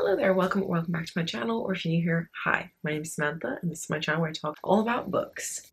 Hello there, welcome back to my channel, or if you're new here, hi, my name is Samantha and this is my channel where I talk all about books.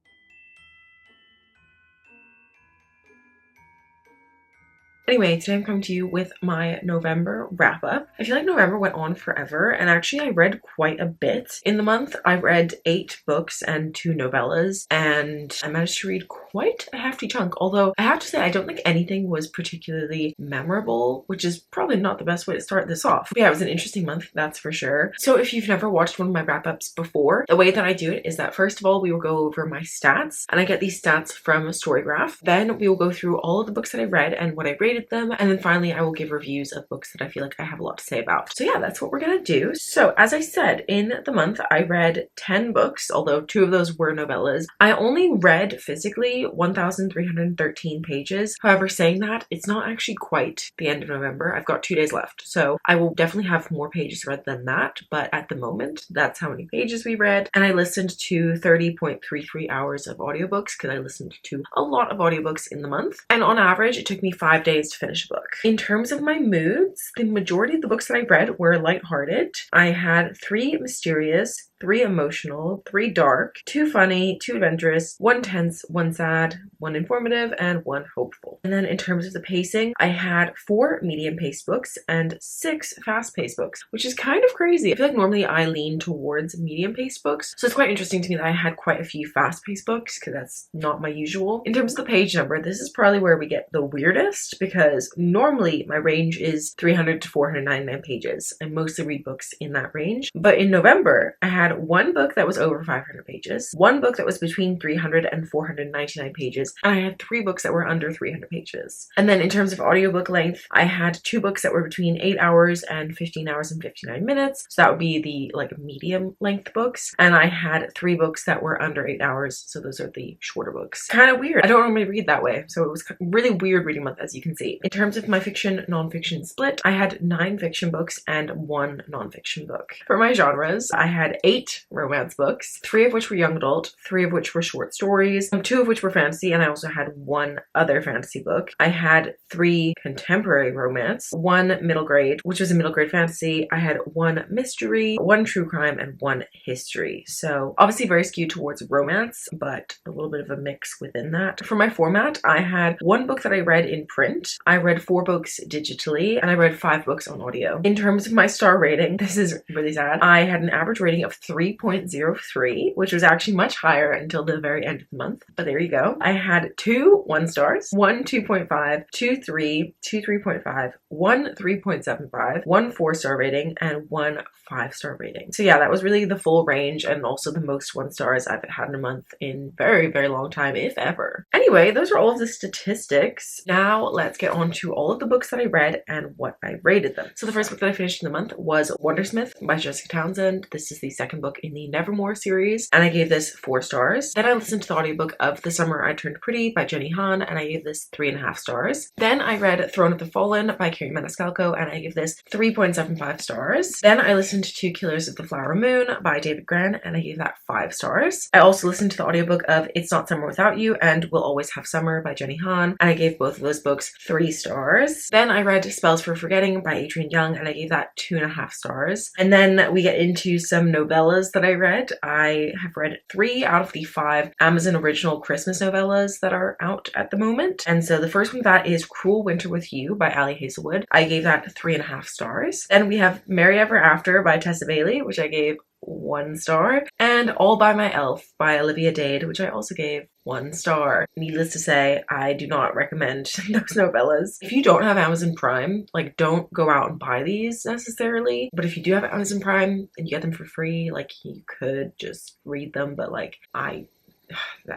Anyway, today I'm coming to you with my November wrap up. I feel like November went on forever, and actually I read quite a bit in the month. I read 8 books and 2 novellas, and I managed to read quite a hefty chunk, although I have to say I don't think anything was particularly memorable, which is probably not the best way to start this off. But yeah, it was an interesting month, that's for sure. So if you've never watched one of my wrap-ups before, the way that I do it is that first of all, we will go over my stats, and I get these stats from Storygraph. Then we will go through all of the books that I read and what I rated them, and then finally I will give reviews of books that I feel like I have a lot to say about. So yeah, that's what we're gonna do. So as I said, in the month I read 10 books, although 2 of those were novellas. I only read physically 1,313 pages. However, saying that, it's not actually quite the end of November. I've got 2 days left, so I will definitely have more pages read than that, but at the moment that's how many pages we read. And I listened to 30.33 hours of audiobooks because I listened to a lot of audiobooks in the month, and on average it took me 5 days to finish a book. In terms of my moods, the majority of the books that I read were lighthearted. I had 3 mysterious, 3 emotional, 3 dark, 2 funny, 2 adventurous, 1 tense, 1 sad, 1 informative, and 1 hopeful. And then in terms of the pacing, I had 4 medium-paced books and 6 fast-paced books, which is kind of crazy. I feel like normally I lean towards medium-paced books, so it's quite interesting to me that I had quite a few fast-paced books because that's not my usual. In terms of the page number, this is probably where we get the weirdest because normally my range is 300 to 499 pages. I mostly read books in that range, but in November, I had 1 book that was over 500 pages, 1 book that was between 300 and 499 pages, and I had 3 books that were under 300 pages. And then in terms of audiobook length, I had 2 books that were between 8 hours and 15 hours and 59 minutes. So that would be the medium length books. And I had 3 books that were under 8 hours. So those are the shorter books. Kind of weird. I don't normally read that way. So it was really weird reading month, as you can see. In terms of my fiction non-fiction split, I had 9 fiction books and 1 non-fiction book. For my genres, I had 8 romance books, 3 of which were young adult, 3 of which were short stories, 2 of which were fantasy, and I also had 1 other fantasy book. I had 3 contemporary romance, 1 middle grade, which was a middle grade fantasy. I had 1 mystery, 1 true crime, and 1 history. So obviously very skewed towards romance, but a little bit of a mix within that. For my format, I had 1 book that I read in print, I read 4 books digitally, and I read 5 books on audio. In terms of my star rating, this is really sad. I had an average rating of 3.03, which was actually much higher until the very end of the month, but there you go. I had 2 1 stars, 1 2.5, 2 3, 2 3.5, 1 3.75, 1 4-star rating, and 1 5-star rating. So yeah, that was really the full range and also the most 1 stars I've had in a month in very, very long time, if ever. Anyway, those are all of the statistics. Now let's get on to all of the books that I read and what I rated them. So the first book that I finished in the month was Wondersmith by Jessica Townsend. This is the second book in the Nevermore series, and I gave this 4 stars. Then I listened to the audiobook of The Summer I Turned Pretty by Jenny Han, and I gave this 3.5 stars. Then I read Throne of the Fallen by Carrie Maniscalco, and I gave this 3.75 stars. Then I listened to Killers of the Flower Moon by David Grenn, and I gave that 5 stars. I also listened to the audiobook of It's Not Summer Without You and We'll Always Have Summer by Jenny Han, and I gave both of those books 3 stars. Then I read Spells for Forgetting by Adrienne Young, and I gave that 2.5 stars. And then we get into some novellas that I read. I have read 3 out of the 5 Amazon original Christmas novellas that are out at the moment. And so the first one of that is Cruel Winter with You by Ali Hazelwood. I gave that 3.5 stars. Then we have Merry Ever After by Tessa Bailey, which I gave 1 star, and All by My Elf by Olivia Dade, which I also gave 1 star. Needless to say, I do not recommend those novellas. If you don't have Amazon Prime, don't go out and buy these necessarily, but if you do have Amazon Prime and you get them for free, you could just read them, but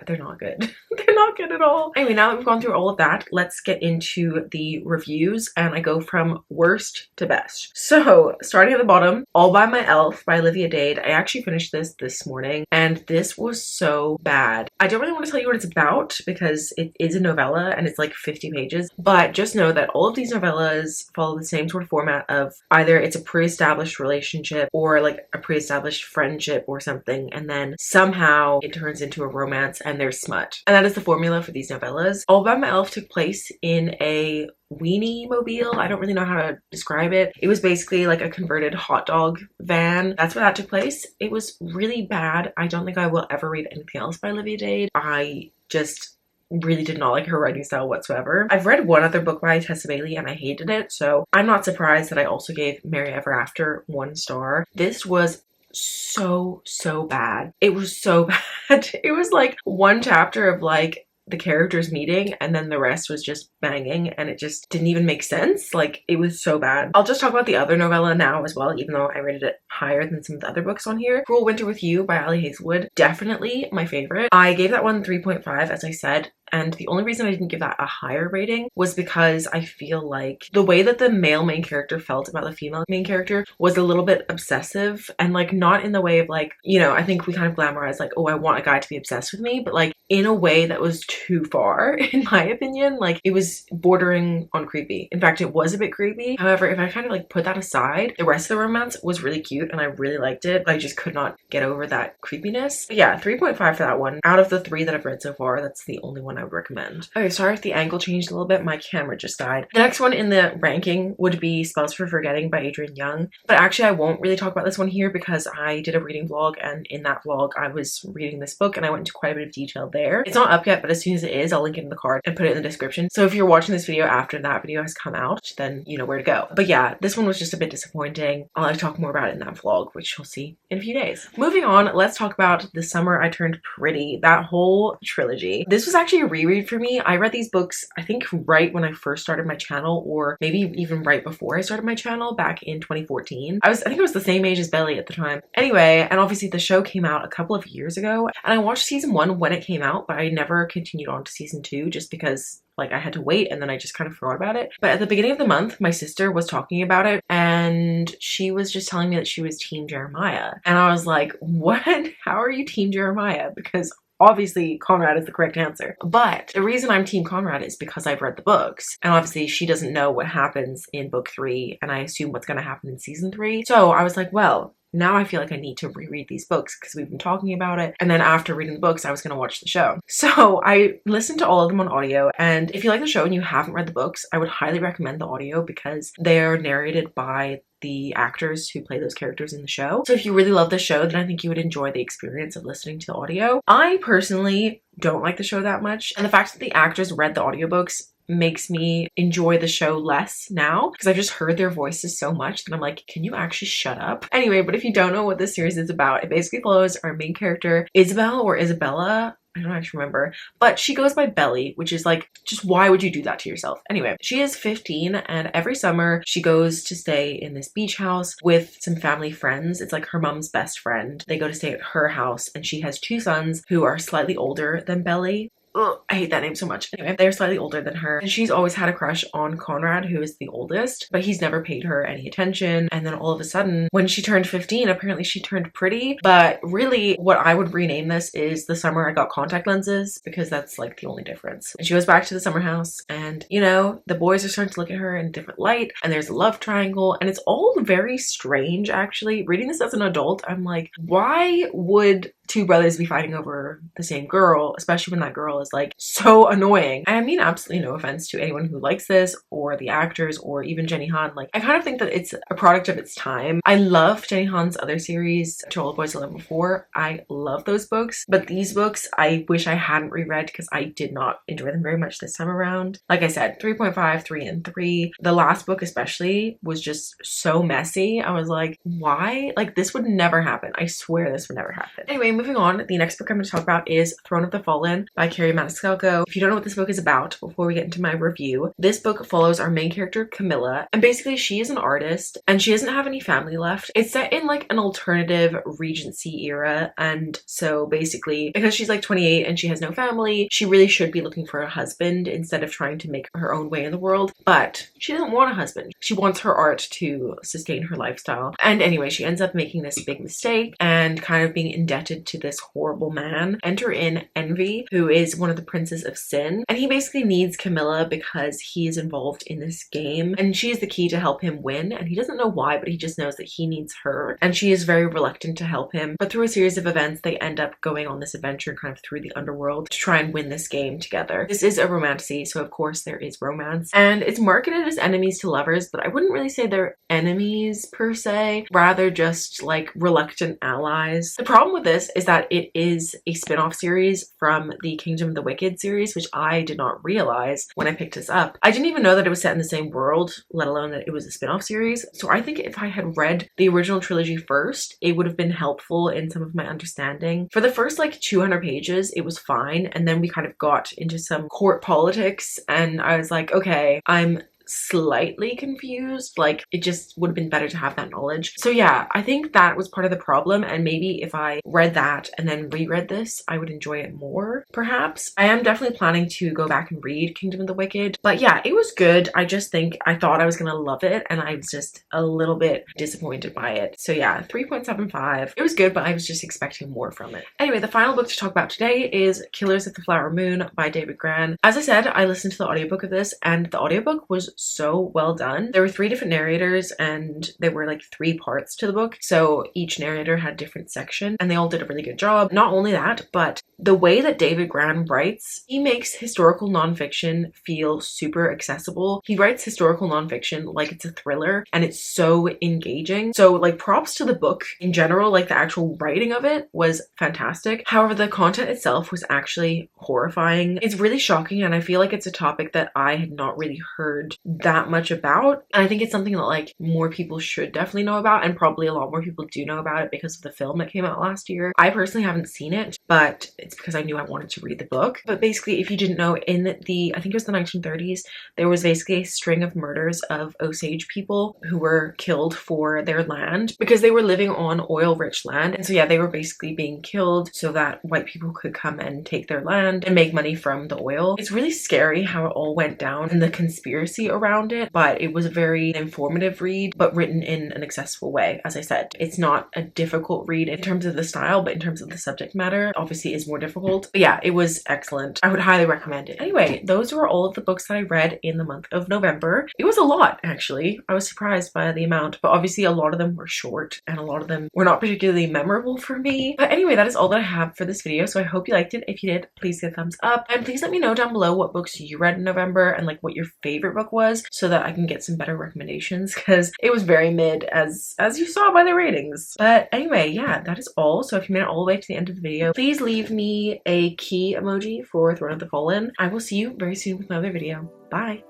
they're not good. They're not good at all. Anyway, now that we've gone through all of that, let's get into the reviews, and I go from worst to best. So starting at the bottom, All by My Elf by Olivia Dade. I actually finished this morning, and this was so bad. I don't really want to tell you what it's about because it is a novella and it's 50 pages, but just know that all of these novellas follow the same sort of format of either it's a pre-established relationship or a pre-established friendship or something, and then somehow it turns into a romance, and there's smut. And that is the formula for these novellas. All About My Elf took place in a weenie mobile. I don't really know how to describe it. It was basically like a converted hot dog van. That's where that took place. It was really bad. I don't think I will ever read anything else by Olivia Dade. I just really did not like her writing style whatsoever. I've read one other book by Tessa Bailey and I hated it, so I'm not surprised that I also gave Mary Ever After 1 star. This was so bad. It was so bad. It was like one chapter of like the characters meeting and then the rest was just banging and it just didn't even make sense. Like, it was so bad. I'll just talk about the other novella now as well, even though I rated it higher than some of the other books on here. Cruel Winter with You by Ali Hazelwood, definitely my favorite. I gave that one 3.5, as I said. And the only reason I didn't give that a higher rating was because I feel like the way that the male main character felt about the female main character was a little bit obsessive, and like not in the way of like, you know, I think we kind of glamorize like, oh, I want a guy to be obsessed with me, but like in a way that was too far, in my opinion. Like, it was bordering on creepy. In fact, it was a bit creepy. However, if I kind of like put that aside, the rest of the romance was really cute and I really liked it. I just could not get over that creepiness. But yeah, 3.5 for that one. Out of the 3 that I've read so far, that's the only one I would recommend. Okay, sorry if the angle changed a little bit. My camera just died. The next one in the ranking would be Spells for Forgetting by Adrienne Young. But actually, I won't really talk about this one here because I did a reading vlog, and in that vlog, I was reading this book and I went into quite a bit of detail there. It's not up yet, but as soon as it is, I'll link it in the card and put it in the description. So if you're watching this video after that video has come out, then you know where to go. But yeah, this one was just a bit disappointing. I'll talk more about it in that vlog, which you'll see in a few days. Moving on, let's talk about The Summer I Turned Pretty, that whole trilogy. This was actually a reread for me. I read these books, I think, right when I first started my channel, or maybe even right before I started my channel back in 2014. I think I was the same age as Belly at the time. Anyway, and obviously the show came out a couple of years ago, and I watched season 1 when it came out, but I never continued on to season 2 just because like I had to wait, and then I just kind of forgot about it. But at the beginning of the month, my sister was talking about it and she was just telling me that she was Team Jeremiah. And I was like, what? How are you Team Jeremiah? Because obviously Conrad is the correct answer. But the reason I'm Team Conrad is because I've read the books. And obviously she doesn't know what happens in book 3, and I assume what's going to happen in season 3. So I was like, well, now I feel like I need to reread these books because we've been talking about it. And then after reading the books, I was going to watch the show. So I listened to all of them on audio. And if you like the show and you haven't read the books, I would highly recommend the audio because they're narrated by the actors who play those characters in the show. So if you really love the show, then I think you would enjoy the experience of listening to the audio. I personally don't like the show that much. And the fact that the actors read the audiobooks makes me enjoy the show less now because I've just heard their voices so much that I'm like, can you actually shut up? Anyway, but if you don't know what this series is about, it basically follows our main character, Isabel or Isabella. I don't actually remember, but she goes by Belly, which is like, just why would you do that to yourself? Anyway, she is 15 and every summer she goes to stay in this beach house with some family friends. It's like her mom's best friend. They go to stay at her house and she has 2 sons who are slightly older than Belly. Ugh, I hate that name so much. Anyway, they're slightly older than her and she's always had a crush on Conrad, who is the oldest, but he's never paid her any attention. And then all of a sudden, when she turned 15, apparently she turned pretty. But really, what I would rename this is The Summer I Got Contact Lenses, because that's like the only difference. And she goes back to the summer house and, you know, the boys are starting to look at her in a different light and there's a love triangle and it's all very strange actually. Reading this as an adult, I'm like, why would 2 brothers be fighting over the same girl, especially when that girl is like so annoying? I mean, absolutely no offense to anyone who likes this or the actors or even Jenny Han. Like, I kind of think that it's a product of its time. I love Jenny Han's other series, To All the Boys I Loved Before. I love those books, but these books I wish I hadn't reread because I did not enjoy them very much this time around. Like I said, 3.5, 3, and 3. The last book especially was just so messy. I was like, why? Like, this would never happen. I swear this would never happen. Anyway, moving on, the next book I'm going to talk about is Throne of the Fallen by Carrie Maniscalco. If you don't know what this book is about, before we get into my review, this book follows our main character, Camilla, and basically she is an artist and she doesn't have any family left. It's set in like an alternative Regency era, and so basically because she's like 28 and she has no family, she really should be looking for a husband instead of trying to make her own way in the world. But she doesn't want a husband. She wants her art to sustain her lifestyle. And anyway, she ends up making this big mistake and kind of being indebted related to this horrible man. Enter in Envy, who is one of the princes of sin, and he basically needs Camilla because he is involved in this game, and she is the key to help him win, and he doesn't know why, but he just knows that he needs her, and she is very reluctant to help him. But through a series of events, they end up going on this adventure kind of through the underworld to try and win this game together. This is a romantasy, so of course there is romance, and it's marketed as enemies to lovers, but I wouldn't really say they're enemies per se, rather just like reluctant allies. The problem with this is that it is a spin-off series from the Kingdom of the Wicked series, which I did not realize when I picked this up. I didn't even know that it was set in the same world, let alone that it was a spin-off series. So I think if I had read the original trilogy first, it would have been helpful in some of my understanding. For the first like 200 pages, it was fine, and then we kind of got into some court politics, and I was like, okay, I'm slightly confused. Like, it just would have been better to have that knowledge. So yeah, I think that was part of the problem, and maybe if I read that and then reread this, I would enjoy it more, perhaps. I am definitely planning to go back and read Kingdom of the Wicked, but yeah, it was good. I just think I thought I was gonna love it, and I was just a little bit disappointed by it. So yeah, 3.75. It was good, but I was just expecting more from it. Anyway, the final book to talk about today is Killers of the Flower Moon by David Grann. As I said, I listened to the audiobook of this, and the audiobook was so well done. There were 3 different narrators, and there were like 3 parts to the book, so each narrator had a different section, and they all did a really good job. Not only that, but the way that David Grann writes, he makes historical nonfiction feel super accessible. He writes historical nonfiction like it's a thriller, and it's so engaging. So like, props to the book in general. Like, the actual writing of it was fantastic. However, the content itself was actually horrifying. It's really shocking, and I feel like it's a topic that I had not really heard that much about, and I think it's something that like more people should definitely know about, and probably a lot more people do know about it because of the film that came out last year. I personally haven't seen it, but it's because I knew I wanted to read the book. But basically, if you didn't know, in the I think it was the 1930s, there was basically a string of murders of Osage people who were killed for their land because they were living on oil-rich land, and so yeah, they were basically being killed so that white people could come and take their land and make money from the oil. It's really scary how it all went down and the conspiracy around it, but it was a very informative read, but written in an accessible way. As I said, it's not a difficult read in terms of the style, but in terms of the subject matter, obviously is more difficult. But yeah, it was excellent. I would highly recommend it. Anyway, those were all of the books that I read in the month of November. It was a lot, actually. I was surprised by the amount, but obviously a lot of them were short, and a lot of them were not particularly memorable for me. But anyway, that is all that I have for this video, so I hope you liked it. If you did, please give a thumbs up, and please let me know down below what books you read in November and like what your favorite book was, so that I can get some better recommendations, because it was very mid, as you saw by the ratings. But anyway, yeah, that is all. So if you made it all the way to the end of the video, please leave me a key emoji for Throne of the Fallen. I will see you very soon with another video. Bye!